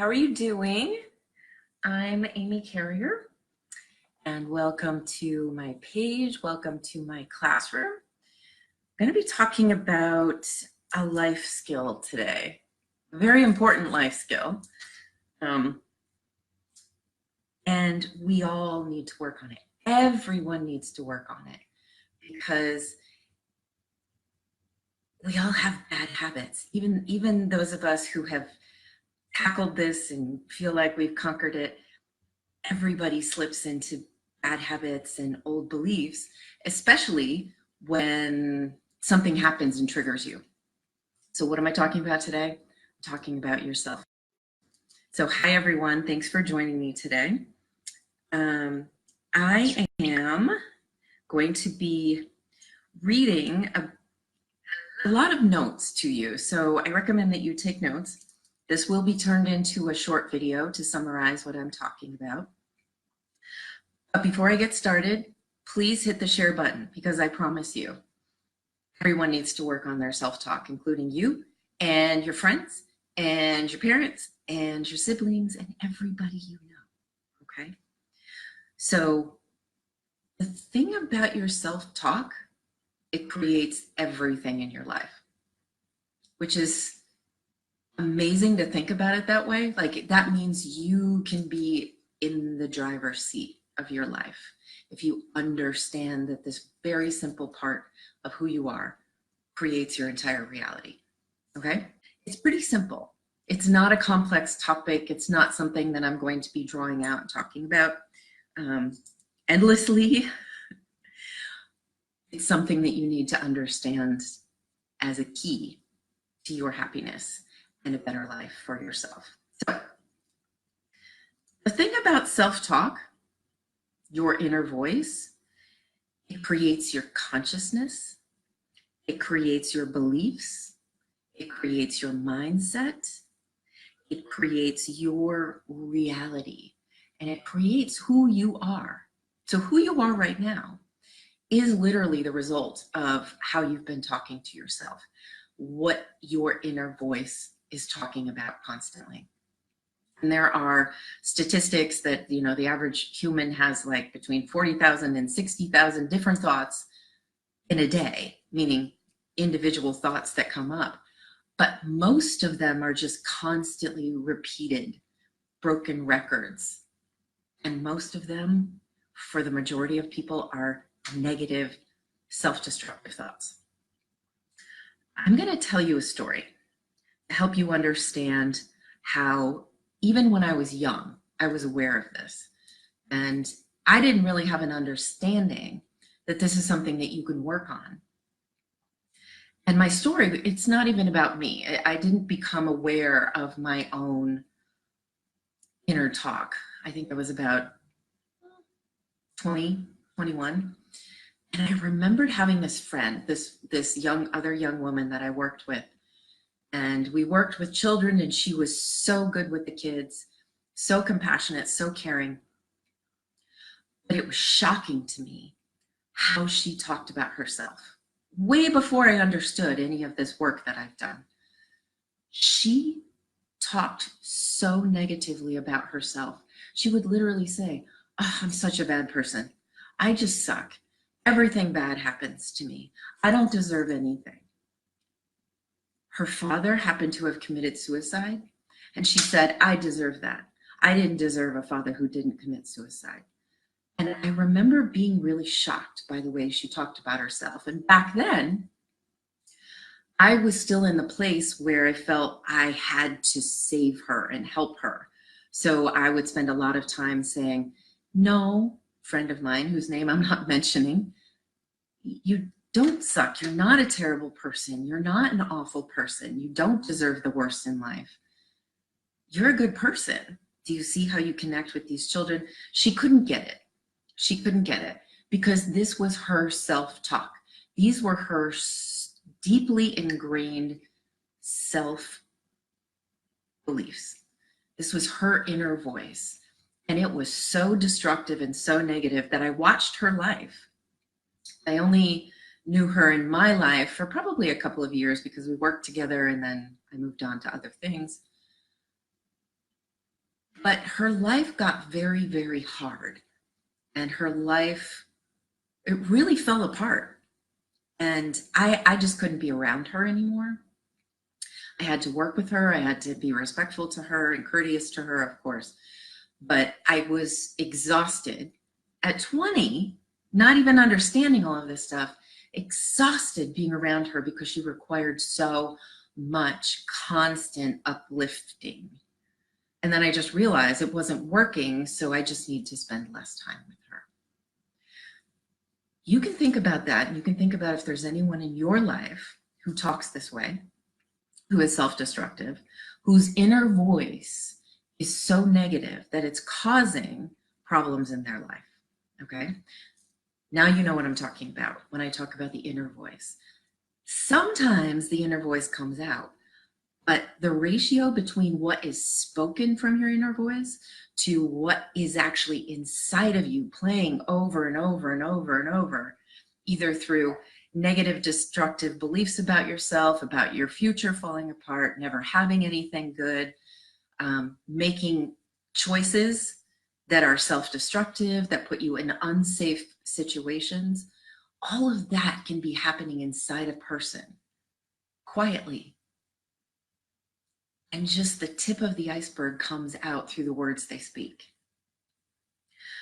How are you doing? I'm Amy Carrier, and welcome to my page. Welcome to my classroom. I'm going to be talking about a life skill today, a very important life skill. And we all need to work on it. Everyone needs to work on it because we all have bad habits. Even those of us who have tackled this and feel like we've conquered it, everybody slips into bad habits and old beliefs, especially when something happens and triggers you. So what am I talking about today? I'm talking about yourself. So hi everyone, thanks for joining me today. I am going to be reading a lot of notes to you. So I recommend that you take notes. This will be turned into a short video to summarize what I'm talking about. But before I get started, please hit the share button because I promise you, everyone needs to work on their self-talk, including you and your friends and your parents and your siblings and everybody you know, okay? So the thing about your self-talk, it creates everything in your life, which is amazing to think about it that way. Like that means you can be in the driver's seat of your life if you understand that this very simple part of who you are creates your entire reality. Okay? It's pretty simple. It's not a complex topic. It's not something that I'm going to be drawing out and talking about endlessly. It's something that you need to understand as a key to your happiness and a better life for yourself. So the thing about self-talk, your inner voice, it creates your consciousness, it creates your beliefs, it creates your mindset, it creates your reality, and it creates who you are. So who you are right now is literally the result of how you've been talking to yourself, what your inner voice is talking about constantly. And there are statistics that, the average human has like between 40,000 and 60,000 different thoughts in a day, meaning individual thoughts that come up. But most of them are just constantly repeated, broken records. And most of them, for the majority of people, are negative, self-destructive thoughts. I'm going to tell you a story to help you understand how, even when I was young, I was aware of this. And I didn't really have an understanding that this is something that you can work on. And my story, it's not even about me. I didn't become aware of my own inner talk. I think I was about 20, 21. And I remembered having this friend, this other young woman that I worked with. And we worked with children, and she was so good with the kids, so compassionate, so caring. But it was shocking to me how she talked about herself. Way before I understood any of this work that I've done. She talked so negatively about herself. She would literally say, "Oh, I'm such a bad person. I just suck. Everything bad happens to me. I don't deserve anything." Her father happened to have committed suicide, and she said, "I deserve that. I didn't deserve a father who didn't commit suicide." And I remember being really shocked by the way she talked about herself. And back then, I was still in the place where I felt I had to save her and help her. So I would spend a lot of time saying, "No, friend of mine, whose name I'm not mentioning, you don't suck. You're not a terrible person. You're not an awful person. You don't deserve the worst in life. You're a good person. Do you see how you connect with these children?" She couldn't get it. She couldn't get it because this was her self-talk. These were her deeply ingrained self-beliefs. This was her inner voice. And it was so destructive and so negative that I watched her life. I only knew her in my life for probably a couple of years because we worked together and then I moved on to other things. But her life got very, very hard. And her life, it really fell apart. And I just couldn't be around her anymore. I had to work with her. I had to be respectful to her and courteous to her, of course. But I was exhausted at 20, not even understanding all of this stuff, exhausted being around her because she required so much constant uplifting. And then I just realized it wasn't working, so I just need to spend less time with her. You can think about that, and you can think about if there's anyone in your life who talks this way, who is self-destructive, whose inner voice is so negative that it's causing problems in their life, okay? Now you know what I'm talking about when I talk about the inner voice. Sometimes the inner voice comes out, but the ratio between what is spoken from your inner voice to what is actually inside of you playing over and over and over and over, either through negative, destructive beliefs about yourself, about your future falling apart, never having anything good, making choices that are self-destructive, that put you in unsafe situations. All of that can be happening inside a person quietly. And just the tip of the iceberg comes out through the words they speak.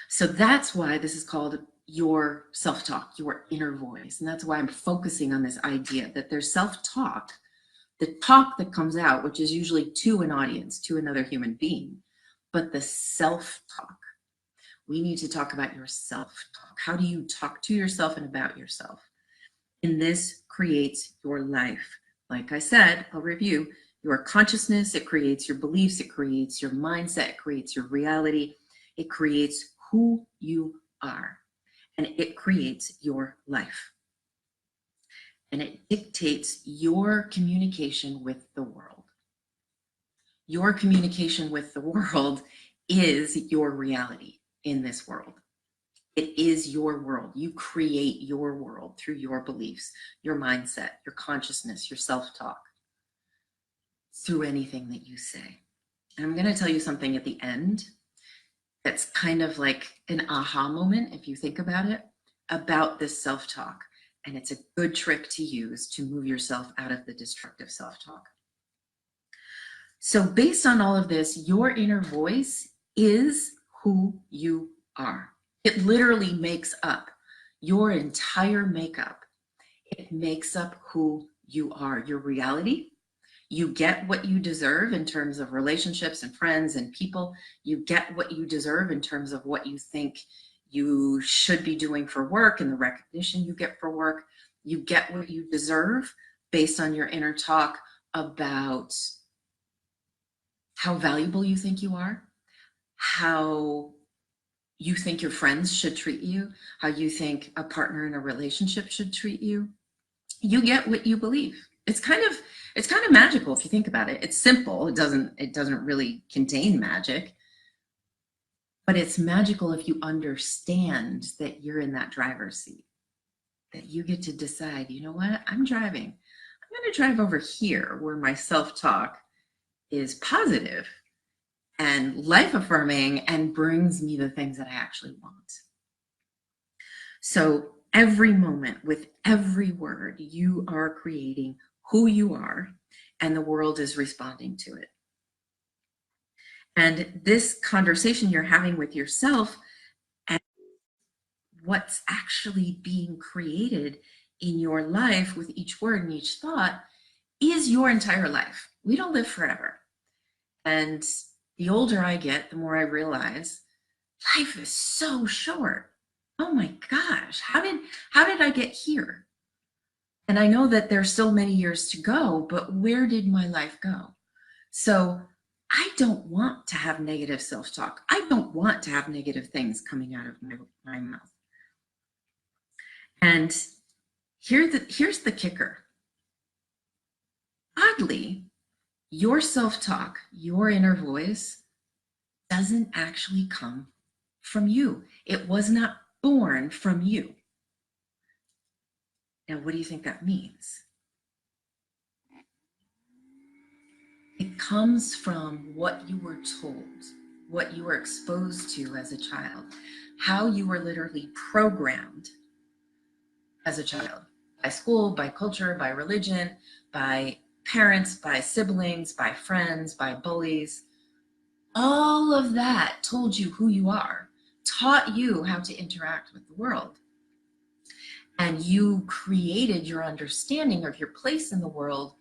So that's why this is called your self-talk, your inner voice. And that's why I'm focusing on this idea that there's self-talk, the talk that comes out, which is usually to an audience, to another human being, but the self-talk. We need to talk about your self-talk. How do you talk to yourself and about yourself? And this creates your life. Like I said, I'll review. Your consciousness, it creates your beliefs, it creates your mindset, it creates your reality, it creates who you are, and it creates your life. And it dictates your communication with the world. Your communication with the world is your reality in this world. It is your world. You create your world through your beliefs, your mindset, your consciousness, your self-talk, through anything that you say. And I'm going to tell you something at the end that's kind of like an aha moment, if you think about it, about this self-talk. And it's a good trick to use to move yourself out of the destructive self-talk. So based on all of this, your inner voice is who you are. It literally makes up your entire makeup. It makes up who you are, your reality. You get what you deserve in terms of relationships and friends and people. You get what you deserve in terms of what you think you should be doing for work and the recognition you get for work. You get what you deserve based on your inner talk about how valuable you think you are, how you think your friends should treat you, how you think a partner in a relationship should treat you. You get what you believe. It's kind of magical if you think about it. It's simple. It doesn't really contain magic, but it's magical if you understand that you're in that driver's seat, that you get to decide, you know what, I'm driving. I'm going to drive over here where my self-talk is positive and life affirming and brings me the things that I actually want. So every moment, with every word, you are creating who you are, and the world is responding to it. And this conversation you're having with yourself and what's actually being created in your life with each word and each thought is your entire life. We don't live forever. And the older I get, the more I realize life is so short. Oh my gosh, how did I get here? And I know that there's still many years to go, but where did my life go? So I don't want to have negative self-talk. I don't want to have negative things coming out of my mouth. And here's the kicker. Oddly, your self-talk, your inner voice, doesn't actually come from you. It was not born from you. Now, what do you think that means? It comes from what you were told. what you were exposed to as a child, how you were literally programmed as a child, by school, by culture, by religion, by parents, by siblings, by friends, by bullies. All of that told you who you are, taught you how to interact with the world. And you created your understanding of your place in the world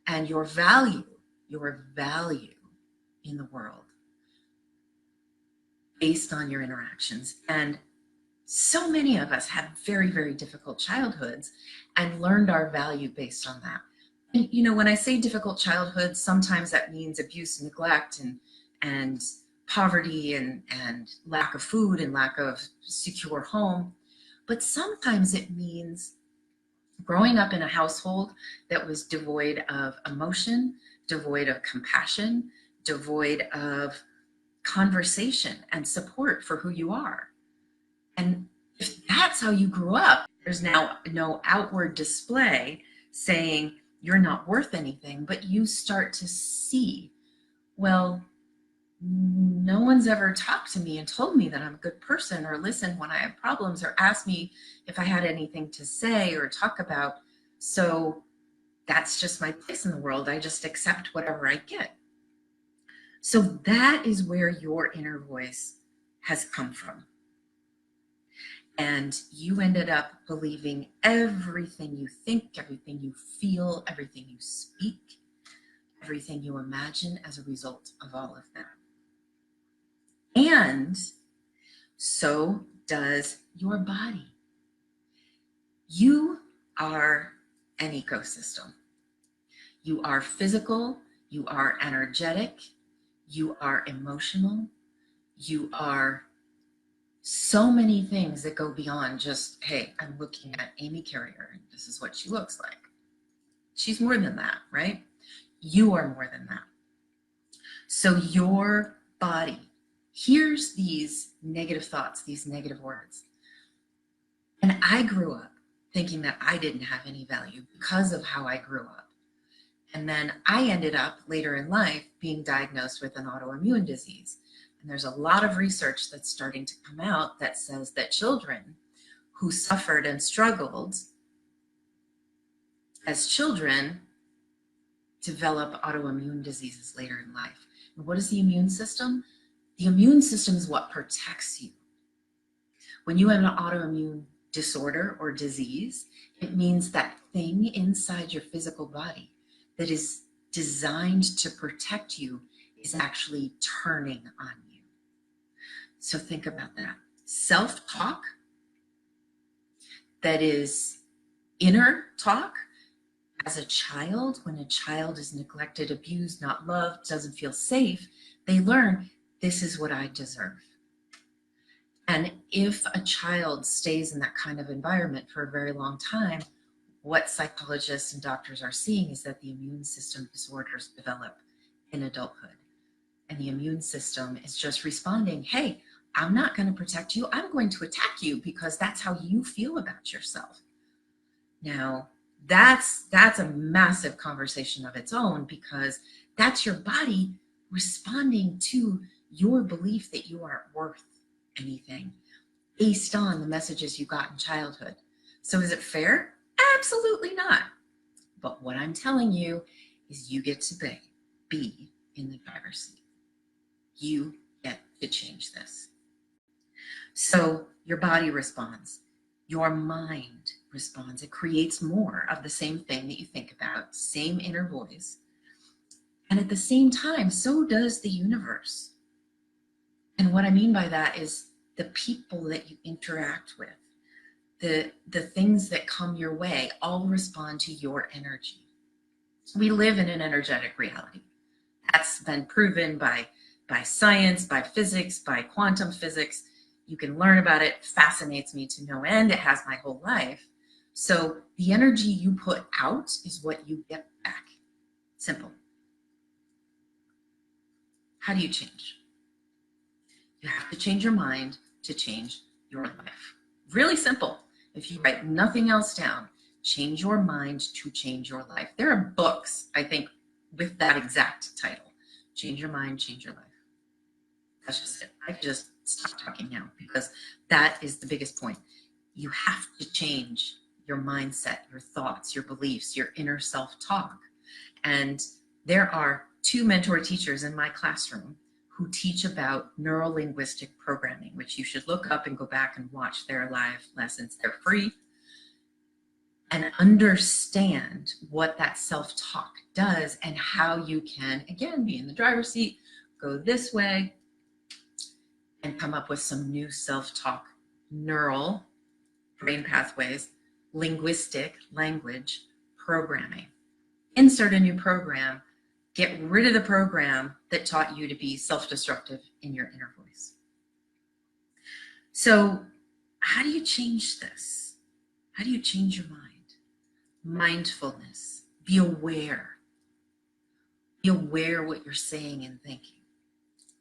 and your value in the world based on your interactions. And so many of us had very, very difficult childhoods and learned our value based on that. And, you know, when I say difficult childhood, sometimes that means abuse and neglect and poverty and lack of food and lack of secure home. But sometimes it means growing up in a household that was devoid of emotion, devoid of compassion, devoid of conversation and support for who you are. And if that's how you grew up, there's now no outward display saying you're not worth anything, but you start to see, well, no one's ever talked to me and told me that I'm a good person, or listened when I have problems, or asked me if I had anything to say or talk about. So that's just my place in the world. I just accept whatever I get. So that is where your inner voice has come from. And you ended up believing everything you think, everything you feel, everything you speak, everything you imagine as a result of all of that. And so does your body. You are an ecosystem. You are physical, you are energetic, you are emotional, you are so many things that go beyond just, hey, I'm looking at Amy Carrier and this is what she looks like. She's more than that, right? You are more than that. So your body hears these negative thoughts, these negative words. And I grew up thinking that I didn't have any value because of how I grew up. And then I ended up later in life being diagnosed with an autoimmune disease. And there's a lot of research that's starting to come out that says that children who suffered and struggled as children develop autoimmune diseases later in life. And what is the immune system? The immune system is what protects you. When you have an autoimmune disorder or disease, it means that thing inside your physical body that is designed to protect you is actually turning on you. So think about that. Self-talk that is inner talk as a child, when a child is neglected, abused, not loved, doesn't feel safe, they learn this is what I deserve. And if a child stays in that kind of environment for a very long time, what psychologists and doctors are seeing is that the immune system disorders develop in adulthood. And the immune system is just responding, hey, I'm not going to protect you. I'm going to attack you because that's how you feel about yourself. Now, that's a massive conversation of its own, because that's your body responding to your belief that you aren't worth anything based on the messages you got in childhood. So is it fair? Absolutely not. But what I'm telling you is you get to be in the driver's seat. You get to change this. So your body responds. Your mind responds. It creates more of the same thing that you think about, same inner voice. And at the same time, so does the universe. And what I mean by that is the people that you interact with, the things that come your way, all respond to your energy. We live in an energetic reality. That's been proven by science, by physics, by quantum physics. You can learn about it. It fascinates me to no end. It has my whole life. So the energy you put out is what you get back. Simple. How do you change? You have to change your mind to change your life. Really simple. If you write nothing else down, change your mind to change your life. There are books, I think, with that exact title. Change your mind, change your life. That's just it. I just stop talking now because that is the biggest point. You have to change your mindset, your thoughts, your beliefs, your inner self-talk. And there are 2 mentor teachers in my classroom who teach about neuro-linguistic programming, which you should look up and go back and watch their live lessons. They're free. And understand what that self-talk does and how you can, again, be in the driver's seat, go this way, and come up with some new self-talk, neural brain pathways, linguistic language programming. Insert a new program, get rid of the program that taught you to be self-destructive in your inner voice. So how do you change this? How do you change your mind? Mindfulness, be aware. Be aware what you're saying and thinking.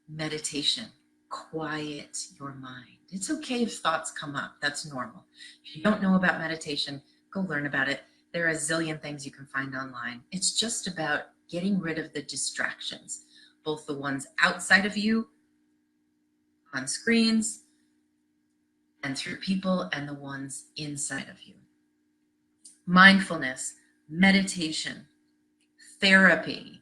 Meditation, quiet your mind. It's okay if thoughts come up, that's normal. If you don't know about meditation, go learn about it. There are a zillion things you can find online. It's just about getting rid of the distractions, both the ones outside of you, on screens, and through people, and the ones inside of you. Mindfulness, meditation, therapy.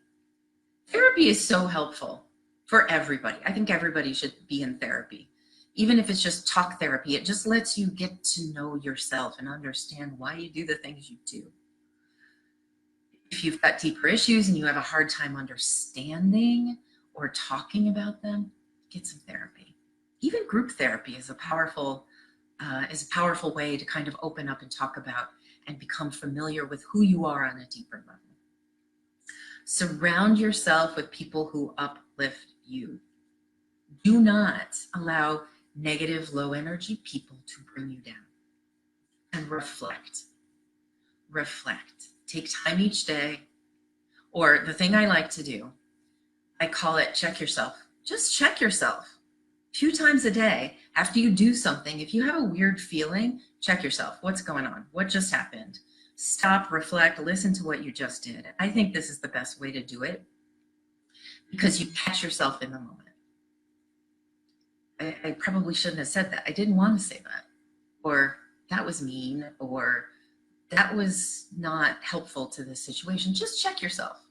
Therapy is so helpful for everybody. I think everybody should be in therapy. Even if it's just talk therapy, it just lets you get to know yourself and understand why you do the things you do. If you've got deeper issues and you have a hard time understanding or talking about them, get some therapy. Even group therapy is a powerful way to kind of open up and talk about and become familiar with who you are on a deeper level. Surround yourself with people who uplift you. Do not allow negative, low energy people to bring you down. And reflect. Reflect. Take time each day. Or the thing I like to do, I call it check yourself. Just check yourself. A few times a day after you do something. If you have a weird feeling, check yourself. What's going on? What just happened? Stop, reflect, listen to what you just did. I think this is the best way to do it because you catch yourself in the moment. I probably shouldn't have said that. I didn't want to say that. Or that was mean, or that was not helpful to this situation. Just check yourself.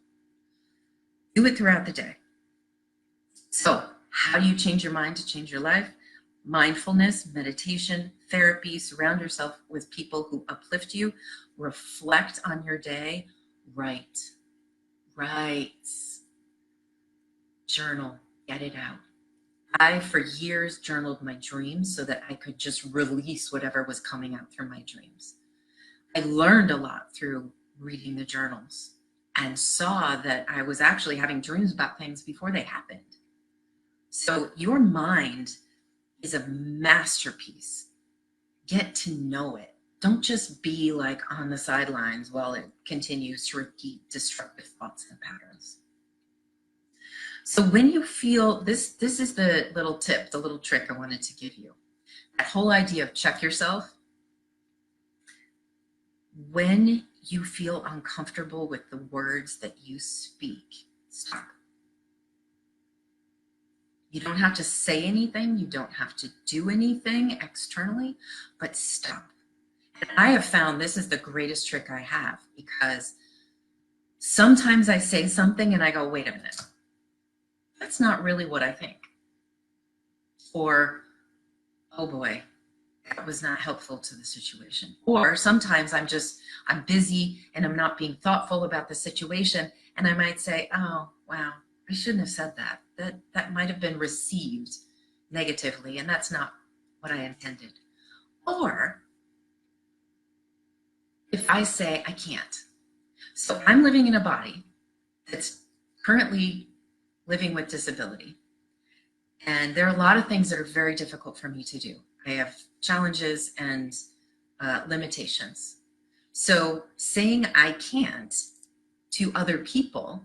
Do it throughout the day. So how do you change your mind to change your life? Mindfulness, meditation, therapy, surround yourself with people who uplift you, reflect on your day, write, journal, get it out. I, for years, journaled my dreams so that I could just release whatever was coming out through my dreams. I learned a lot through reading the journals and saw that I was actually having dreams about things before they happened. So your mind is a masterpiece. Get to know it. Don't just be like on the sidelines while it continues to repeat destructive thoughts and patterns. So when you feel this is the little tip, the little trick I wanted to give you. That whole idea of check yourself. When you feel uncomfortable with the words that you speak, stop. You don't have to say anything. You don't have to do anything externally, but stop. And I have found this is the greatest trick I have, because sometimes I say something and I go, wait a minute, that's not really what I think. Or, oh boy, that was not helpful to the situation. Or sometimes I'm busy and I'm not being thoughtful about the situation. And I might say, oh, wow, I shouldn't have said that. That might have been received negatively, and that's not what I intended. Or if I say I can't. So I'm living in a body that's currently living with disability. And there are a lot of things that are very difficult for me to do. I have challenges and limitations. So saying I can't to other people,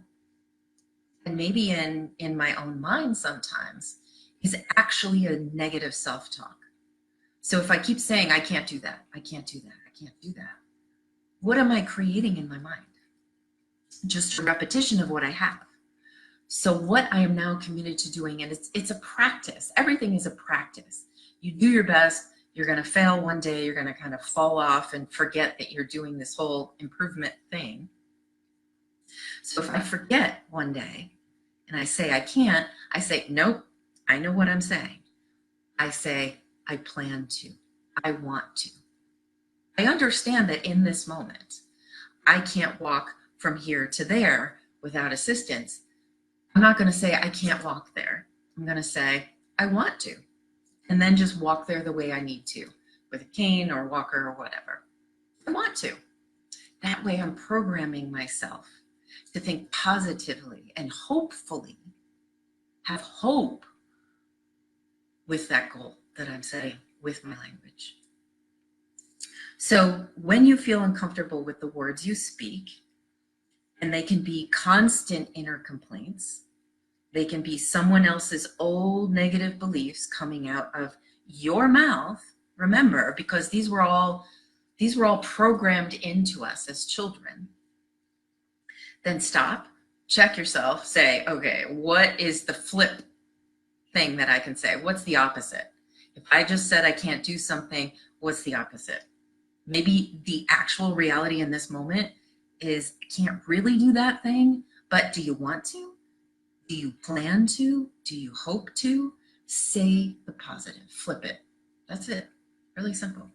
and maybe in my own mind sometimes, is actually a negative self-talk. So if I keep saying, I can't do that, I can't do that, I can't do that, what am I creating in my mind? Just a repetition of what I have. So what I am now committed to doing, and it's a practice. Everything is a practice. You do your best. You're going to fail one day. You're going to kind of fall off and forget that you're doing this whole improvement thing. So if I forget one day and I say I can't, I say, nope, I know what I'm saying. I say, I plan to. I want to. I understand that in this moment, I can't walk from here to there without assistance. I'm not going to say I can't walk there. I'm going to say I want to, and then just walk there the way I need to, with a cane or walker or whatever. I want to. That way I'm programming myself to think positively and hopefully have hope with that goal that I'm setting with my language. So when you feel uncomfortable with the words you speak, and they can be constant inner complaints, they can be someone else's old negative beliefs coming out of your mouth, remember, because these were all programmed into us as children, then stop, check yourself, say, okay, what is the flip thing that I can say? What's the opposite? If I just said I can't do something, what's the opposite? Maybe the actual reality in this moment is I can't really do that thing, but do you want to? Do you plan to? Do you hope to? Say the positive, flip it. That's it, really simple.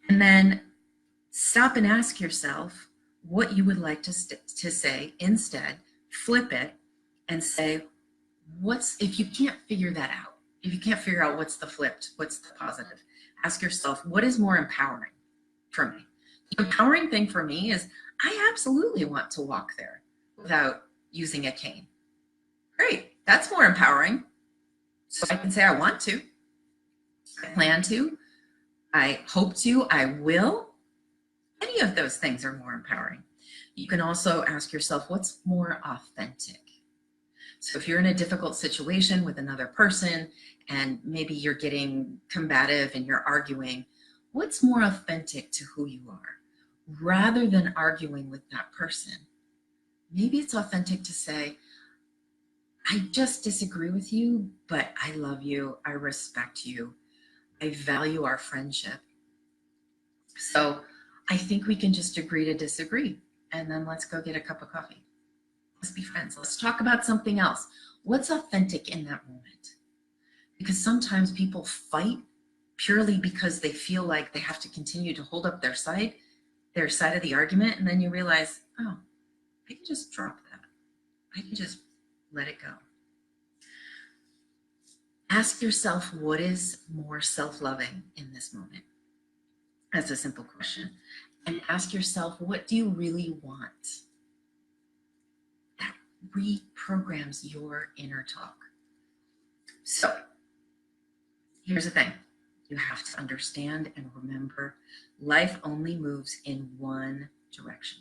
And then stop and ask yourself what you would like to say instead, flip it and say, if you can't figure that out, if you can't figure out what's the flipped, what's the positive, ask yourself, what is more empowering for me? The empowering thing for me is I absolutely want to walk there without using a cane. Great, that's more empowering. So I can say I want to, I plan to, I hope to, I will. Any of those things are more empowering. You can also ask yourself, what's more authentic? So if you're in a difficult situation with another person and maybe you're getting combative and you're arguing, what's more authentic to who you are? Rather than arguing with that person, maybe it's authentic to say, I just disagree with you, but I love you, I respect you, I value our friendship. So I think we can just agree to disagree, and then let's go get a cup of coffee. Let's be friends. Let's talk about something else. What's authentic in that moment? Because sometimes people fight purely because they feel like they have to continue to hold up their side of the argument, and then you realize, oh, I can just drop that. I can just let it go. Ask yourself, what is more self-loving in this moment? That's a simple question. And ask yourself, what do you really want? That reprograms your inner talk. So here's the thing. You have to understand and remember, life only moves in one direction.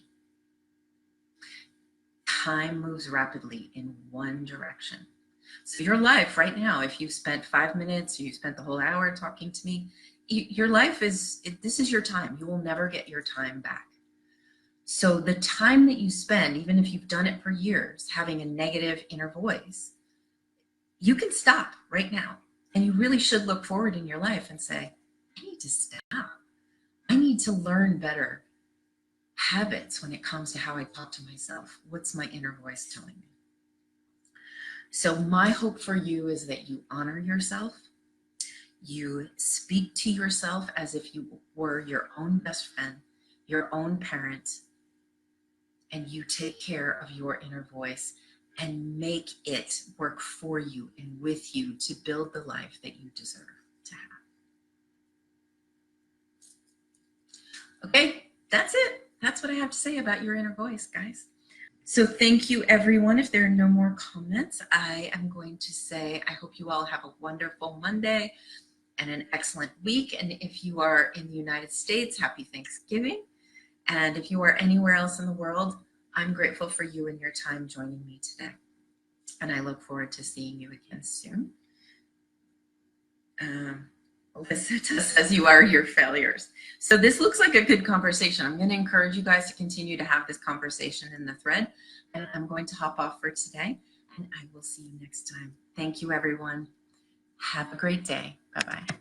Time moves rapidly in one direction. So your life right now, if you spent 5 minutes or you spent the whole hour talking to me, your life this is your time. You will never get your time back. So the time that you spend, even if you've done it for years, having a negative inner voice, you can stop right now. And you really should look forward in your life and say, I need to stop. I need to learn better habits when it comes to how I talk to myself. What's my inner voice telling me? So my hope for you is that you honor yourself. You speak to yourself as if you were your own best friend, your own parent, and you take care of your inner voice and make it work for you and with you to build the life that you deserve to have. Okay, that's it. That's what I have to say about your inner voice, guys. So thank you, everyone. If there are no more comments, I am going to say I hope you all have a wonderful Monday and an excellent week. And if you are in the United States, happy Thanksgiving. And if you are anywhere else in the world, I'm grateful for you and your time joining me today. And I look forward to seeing you again soon. Alyssa says you are your failures. So this looks like a good conversation. I'm going to encourage you guys to continue to have this conversation in the thread. And I'm going to hop off for today, and I will see you next time. Thank you, everyone. Have a great day. Bye-bye.